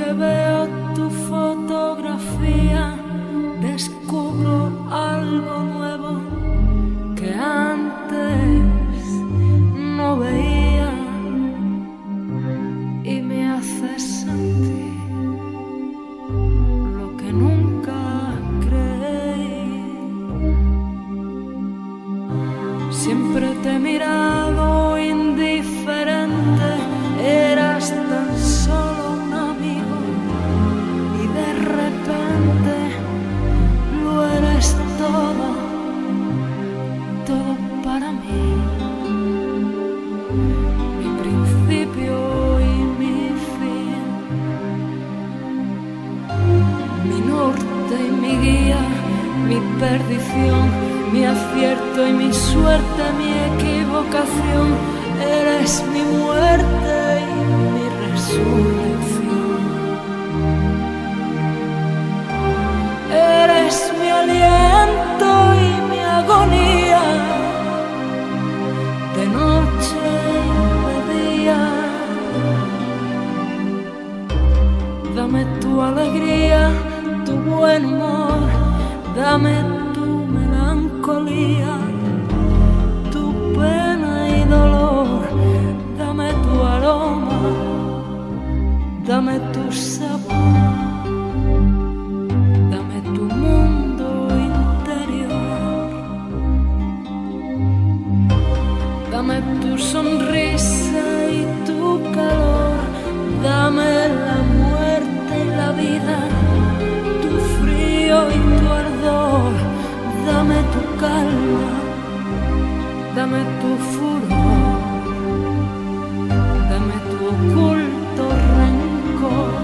que veo tu fotografía, descubro algo nuevo que antes no veía y me hace sentir lo que nunca creí. Siempre te he mirado indiferente, eras tan solo un amigo y de repente lo eres todo, todo para mí. Mi principio y mi fin, mi norte y mi guía, mi perdición, mi acierto y mi suerte, mi equivocación. Eres mi muerte y mi resurrección. Eres mi aliento y mi agonía, de noche y de día. Dame tu alegría, tu buen humor, dame tu melancolía, tu pena y dolor, dame tu aroma, dame tu sabor, dame tu mundo interior, dame tu sonrisa y tu calor, dame la muerte y la vida, tu frío y tu ardor, dame tu calma, dame tu furor, dame tu oculto rencor.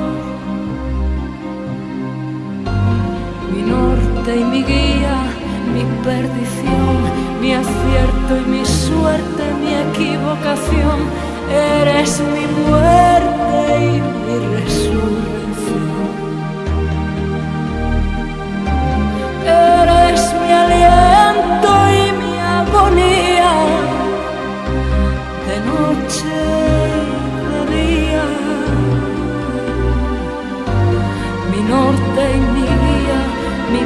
Mi norte y mi guía, mi perdición, mi acierto y mi suerte, mi equivocación. Eres mi muerte y mi resurrección. Eres mi aliento y mi agonía, de noche y de día. Mi norte y mi guía, mi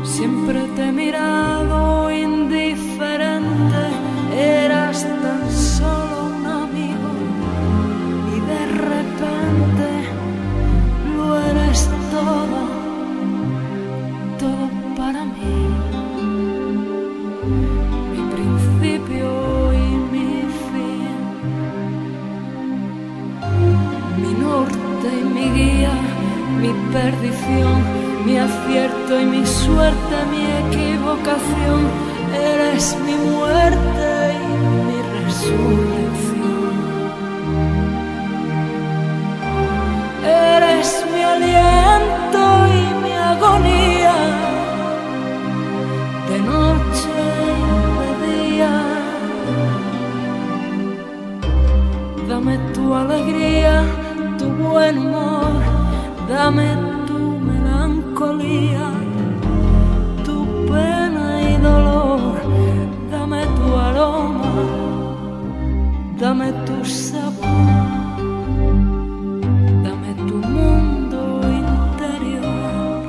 siempre te he mirado indiferente, eras tan solo un amigo y de repente lo eres todo, todo para mí. Mi principio y mi fin, mi norte y mi guía, mi perdición, mi acierto y mi suerte, mi equivocación. Eres mi muerte y mi resurrección. Eres mi aliento y mi agonía, de noche y de día. Dame tu alegría, tu buen humor, dame tu melancolía, tu pena y dolor, dame tu aroma, dame tu sabor, dame tu mundo interior,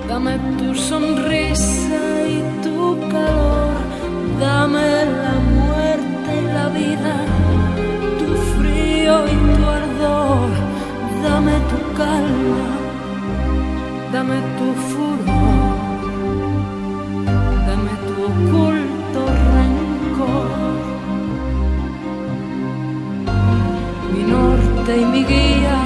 dame tu sonrisa y tu calor, dame la muerte y la vida, tu frío y tu ardor, dame tu calma, dame tu furor, dame tu oculto rencor. Mi norte y mi guía,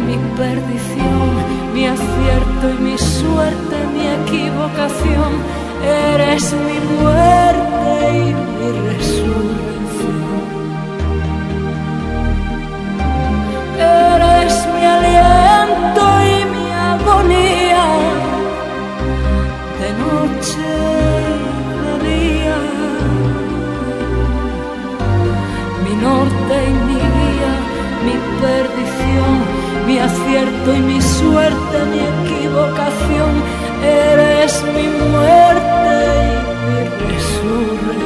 mi perdición, mi acierto y mi suerte, mi equivocación. Eres mi muerte y mi resurrección. Eres mi aliento y mi agonía, de noche y de día. Mi norte y mi guía, mi perdición, mi acierto y mi suerte, mi equivocación. Eres mi muerte y mi resurrección.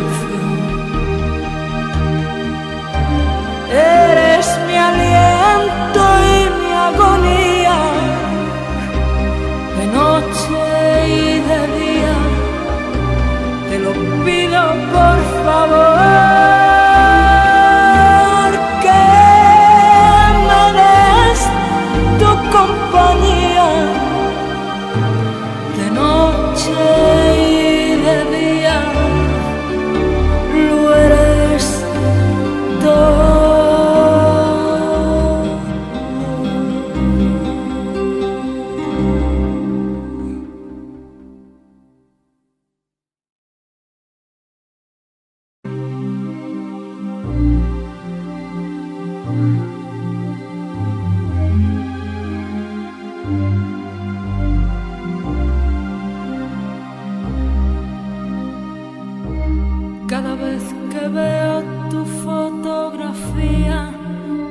Cada vez que veo tu fotografía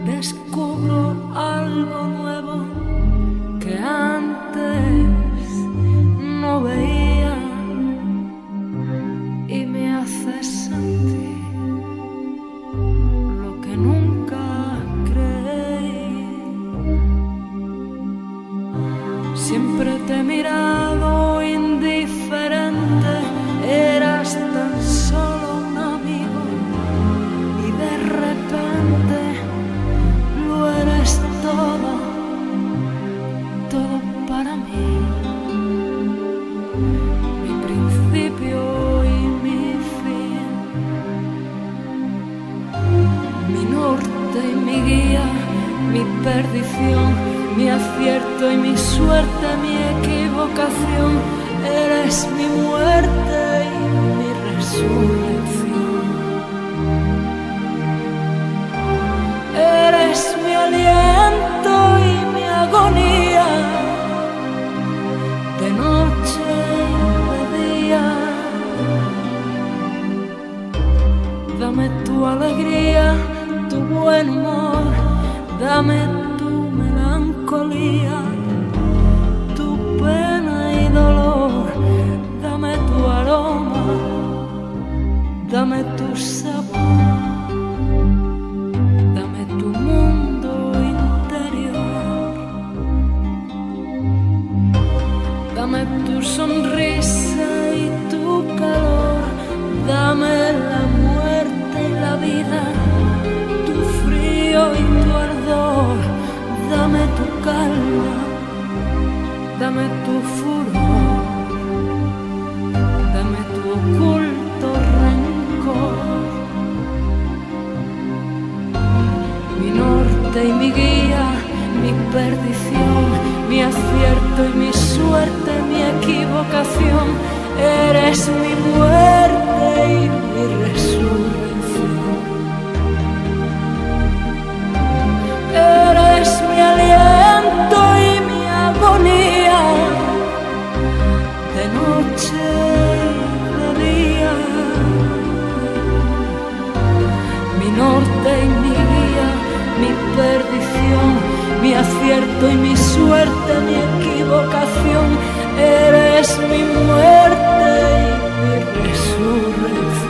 descubro algo nuevo que antes no veía y me hace sentir lo que nunca creí. Siempre te he mirado indiferente, eras tan solo un amigo y de repente lo eres todo, todo para mí. Mi principio y mi fin, mi norte y mi guía, mi perdición, mi acierto y mi suerte, mi equivocación. Eres mi muerte y mi resurrección. Eres mi aliento y mi agonía, de noche y de día. Dame tu alegría, tu buen humor, dame tu melancolía, tu pena y dolor, dame tu aroma, dame tu sabor, dame tu mundo interior, dame tu sonrisa y tu calor, dame la muerte y la vida, tu frío y tu ardor, dame tu calma, dame tu furor, dame tu oculto rencor. Mi norte y mi guía, mi perdición, mi acierto y mi suerte, mi equivocación. Eres mi muerte y mi resurrección. Eres mi aliento y mi agonía, de noche y de día. Mi norte y mi guía, mi perdición, mi acierto y mi suerte, mi equivocación. Eres mi muerte y mi resurrección.